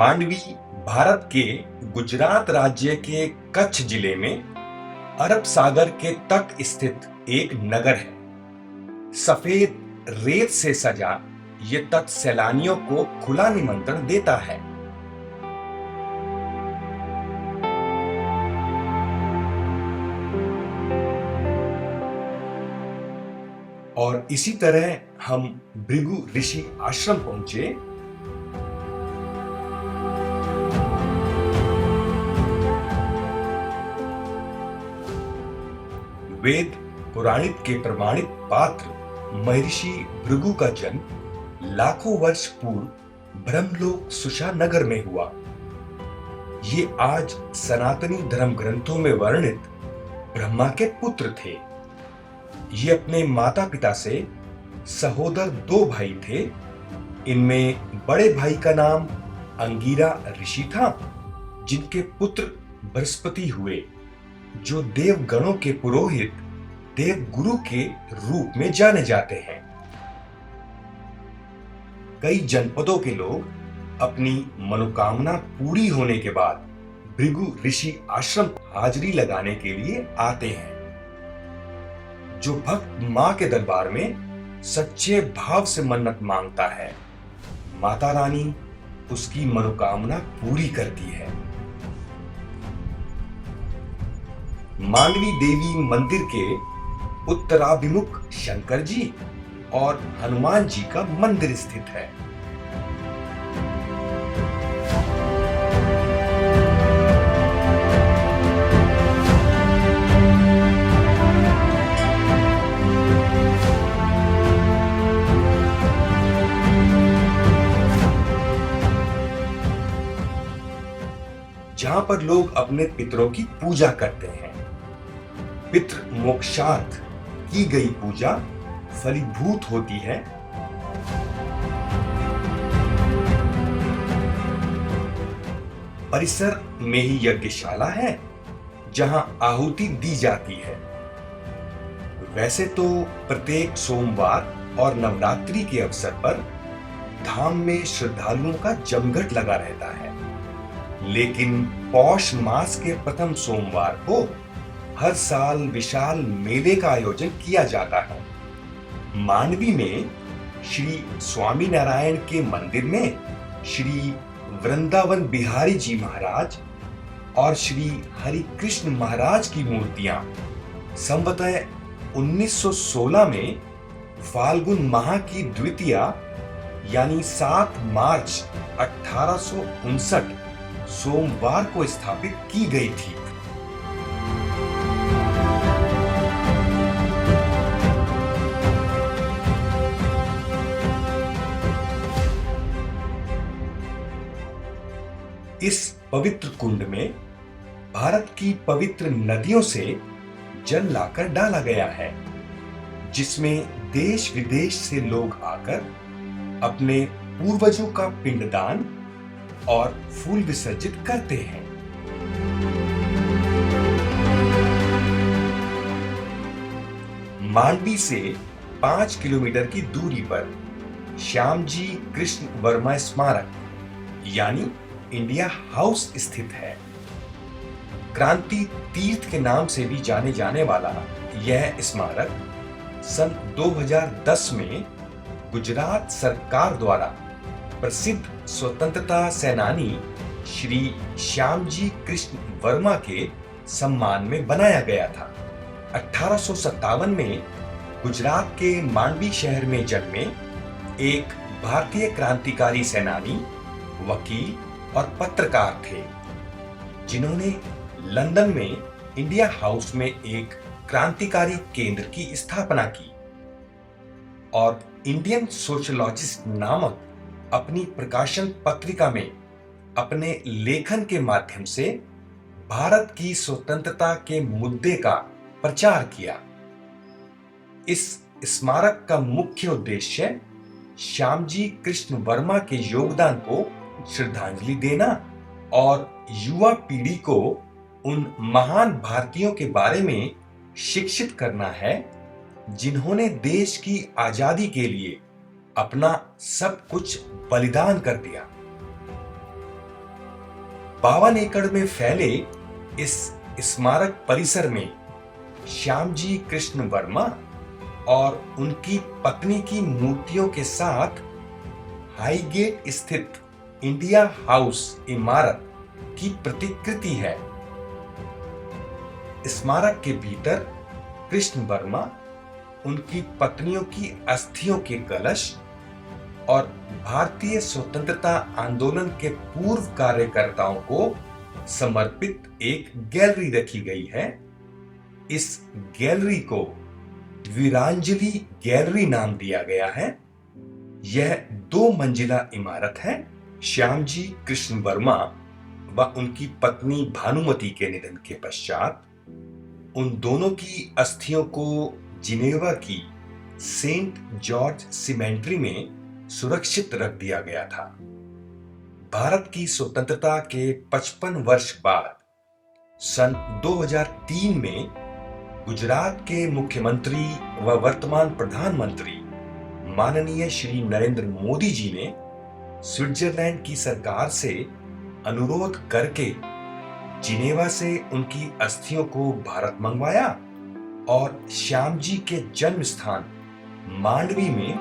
मांडवी भारत के गुजरात राज्य के कच्छ जिले में अरब सागर के तट स्थित एक नगर है। सफेद रेत से सजा ये तट सैलानियों को खुला निमंत्रण देता है। और इसी तरह हम भृगु ऋषि आश्रम पहुंचे। वेद पुराणित के प्रमाणित पात्र महर्षि भृगु का जन्म लाखों वर्ष पूर्व ब्रह्मलोक सुषा नगर में हुआ। ये आज सनातनी धर्म ग्रंथों में वर्णित ब्रह्मा के पुत्र थे। ये अपने माता पिता से सहोदर दो भाई थे। इनमें बड़े भाई का नाम अंगिरा ऋषि था, जिनके पुत्र बृहस्पति हुए, जो देवगणों के पुरोहित देव गुरु के रूप में जाने जाते हैं। कई जनपदों के लोग अपनी मनोकामना पूरी होने के बाद भृगु ऋषि आश्रम हाजिरी लगाने के लिए आते हैं। जो भक्त मां के दरबार में सच्चे भाव से मन्नत मांगता है, माता रानी उसकी मनोकामना पूरी करती है। मांडवी देवी मंदिर के उत्तराभिमुख शंकर जी और हनुमान जी का मंदिर स्थित है। जहां पर लोग अपने पितरों की पूजा करते हैं। पितृ मोक्षार्थ की गई पूजा फलीभूत होती है। परिसर में ही यज्ञशाला है, जहां आहुति दी जाती है। वैसे तो प्रत्येक सोमवार और नवरात्रि के अवसर पर धाम में श्रद्धालुओं का जमघट लगा रहता है, लेकिन पौष मास के प्रथम सोमवार को हर साल विशाल मेले का आयोजन किया जाता है। मांडवी में श्री स्वामी नारायण के मंदिर में श्री वृंदावन बिहारी जी महाराज और श्री हरि कृष्ण महाराज की मूर्तियां संवतः 1916 में फाल्गुन माह की द्वितीया यानी 7 मार्च 1859 सोमवार को स्थापित की गई थी। इस पवित्र कुंड में भारत की पवित्र नदियों से जल लाकर डाला गया है, जिसमें देश विदेश से लोग आकर अपने पूर्वजों का पिंडदान और फूल विसर्जित करते हैं। मांडवी से 5 किलोमीटर की दूरी पर श्यामजी कृष्ण वर्मा स्मारक यानी इंडिया हाउस स्थित है। क्रांति तीर्थ के नाम से भी जाने जाने वाला यह स्मारक सन 2010 में गुजरात सरकार द्वारा प्रसिद्ध स्वतंत्रता सेनानी श्री श्यामजी कृष्ण वर्मा के सम्मान में बनाया गया था। 1857 में गुजरात के मांडवी शहर में जन्मे एक भारतीय क्रांतिकारी सेनानी, वकील और पत्रकार थे, जिन्होंने लंदन में इंडिया हाउस में एक क्रांतिकारी केंद्र की स्थापना की और इंडियन सोशलॉजिस्ट नामक अपनी प्रकाशन पत्रिका में अपने लेखन के माध्यम से भारत की स्वतंत्रता के मुद्दे का प्रचार किया। इस स्मारक का मुख्य उद्देश्य श्यामजी कृष्ण वर्मा के योगदान को श्रद्धांजलि देना और युवा पीढ़ी को उन महान भारतीयों के बारे में शिक्षित करना है, जिन्होंने देश की आजादी के लिए अपना सब कुछ बलिदान कर दिया। 52 एकड़ में फैले इस स्मारक परिसर में श्यामजी कृष्ण वर्मा और उनकी पत्नी की मूर्तियों के साथ हाईगेट स्थित इंडिया हाउस इमारत की प्रतिकृति है। स्मारक के भीतर कृष्ण वर्मा, उनकी पत्नियों की अस्थियों के कलश और भारतीय स्वतंत्रता आंदोलन के पूर्व कार्यकर्ताओं को समर्पित एक गैलरी रखी गई है। इस गैलरी को वीरांजलि गैलरी नाम दिया गया है। यह 2 मंजिला इमारत है। श्यामजी कृष्ण वर्मा व उनकी पत्नी भानुमति के निधन के पश्चात उन दोनों की अस्थियों को जिनेवा की सेंट जॉर्ज सिमेंट्री में सुरक्षित रख दिया गया था। भारत की स्वतंत्रता के 55 वर्ष बाद सन 2003 में गुजरात के मुख्यमंत्री व वर्तमान प्रधानमंत्री माननीय श्री नरेंद्र मोदी जी ने स्विट्जरलैंड की सरकार से अनुरोध करके जिनेवा से उनकी अस्थियों को भारत मंगवाया और श्यामजी के जन्म स्थान मांडवी में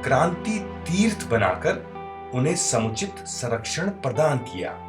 क्रांति तीर्थ बनाकर उन्हें समुचित संरक्षण प्रदान किया।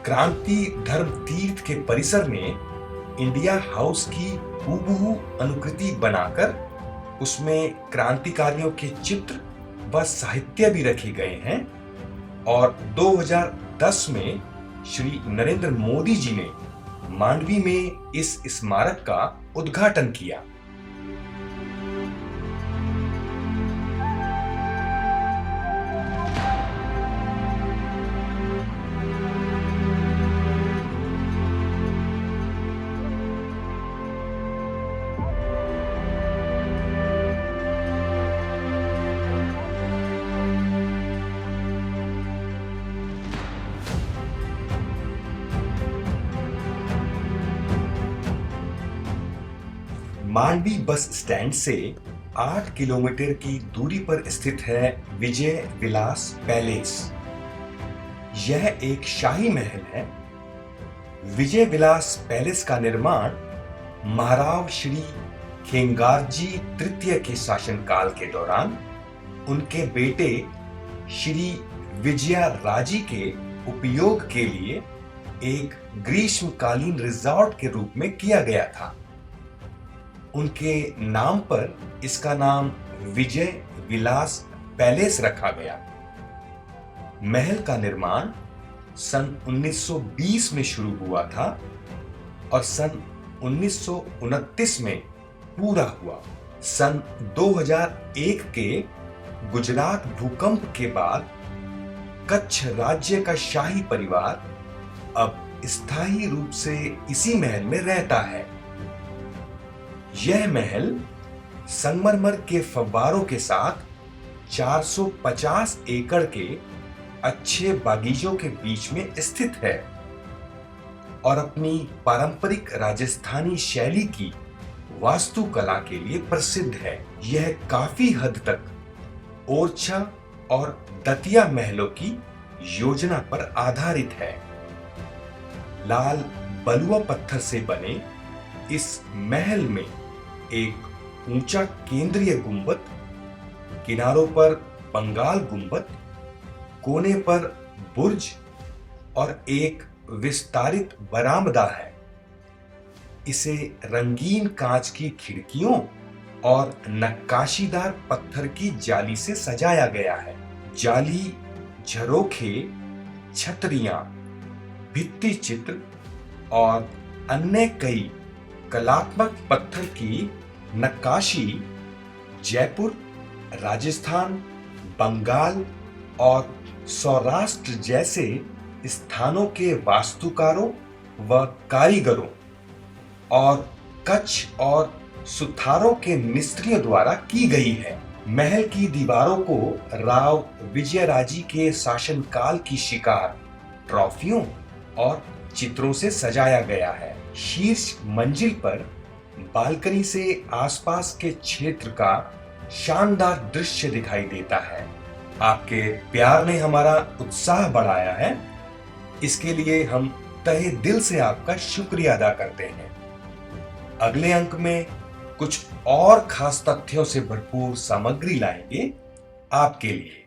क्रांति धर्म तीर्थ के परिसर में इंडिया हाउस की हूबहू अनुकृति बनाकर उसमें क्रांतिकारियों के चित्र व साहित्य भी रखे गए हैं और 2010 में श्री नरेंद्र मोदी जी ने मांडवी में इस स्मारक का उद्घाटन किया। मांडवी बस स्टैंड से 8 किलोमीटर की दूरी पर स्थित है विजय विलास पैलेस। यह एक शाही महल है। विजय विलास पैलेस का निर्माण महाराव श्री खेंगारजी तृतीय के शासनकाल के दौरान उनके बेटे श्री विजया राजी के उपयोग के लिए एक ग्रीष्मकालीन रिजॉर्ट के रूप में किया गया था। उनके नाम पर इसका नाम विजय विलास पैलेस रखा गया। महल का निर्माण सन 1920 में शुरू हुआ था और सन 1929 में पूरा हुआ। सन 2001 के गुजरात भूकंप के बाद कच्छ राज्य का शाही परिवार अब स्थायी रूप से इसी महल में रहता है। यह महल संगमरमर के फव्वारों के साथ 450 एकड़ के अच्छे बागीचों के बीच में स्थित है और अपनी पारंपरिक राजस्थानी शैली की वास्तुकला के लिए प्रसिद्ध है। यह काफी हद तक ओरछा और दतिया महलों की योजना पर आधारित है। लाल बलुआ पत्थर से बने इस महल में एक ऊंचा केंद्रीय गुंबद, किनारों पर बंगाल गुंबद, कोने पर बुर्ज और एक विस्तारित बरामदा है। इसे रंगीन कांच की खिड़कियों और नक्काशीदार पत्थर की जाली से सजाया गया है। जाली, झरोखे, छतरियां, भित्ति चित्र और अन्य कई कलात्मक पत्थर की नक्काशी जयपुर, राजस्थान, बंगाल और सौराष्ट्र जैसे स्थानों के वास्तुकारों व कारीगरों और कच्छ और सुथारों के मिस्त्रियों द्वारा की गई है। महल की दीवारों को राव विजयराजे के शासनकाल की शिकार, ट्रॉफियों और चित्रों से सजाया गया है। शीर्ष मंजिल पर बालकनी से आसपास के क्षेत्र का शानदार दृश्य दिखाई देता है। आपके प्यार ने हमारा उत्साह बढ़ाया है, इसके लिए हम तहे दिल से आपका शुक्रिया अदा करते हैं। अगले अंक में कुछ और खास तथ्यों से भरपूर सामग्री लाएंगे आपके लिए।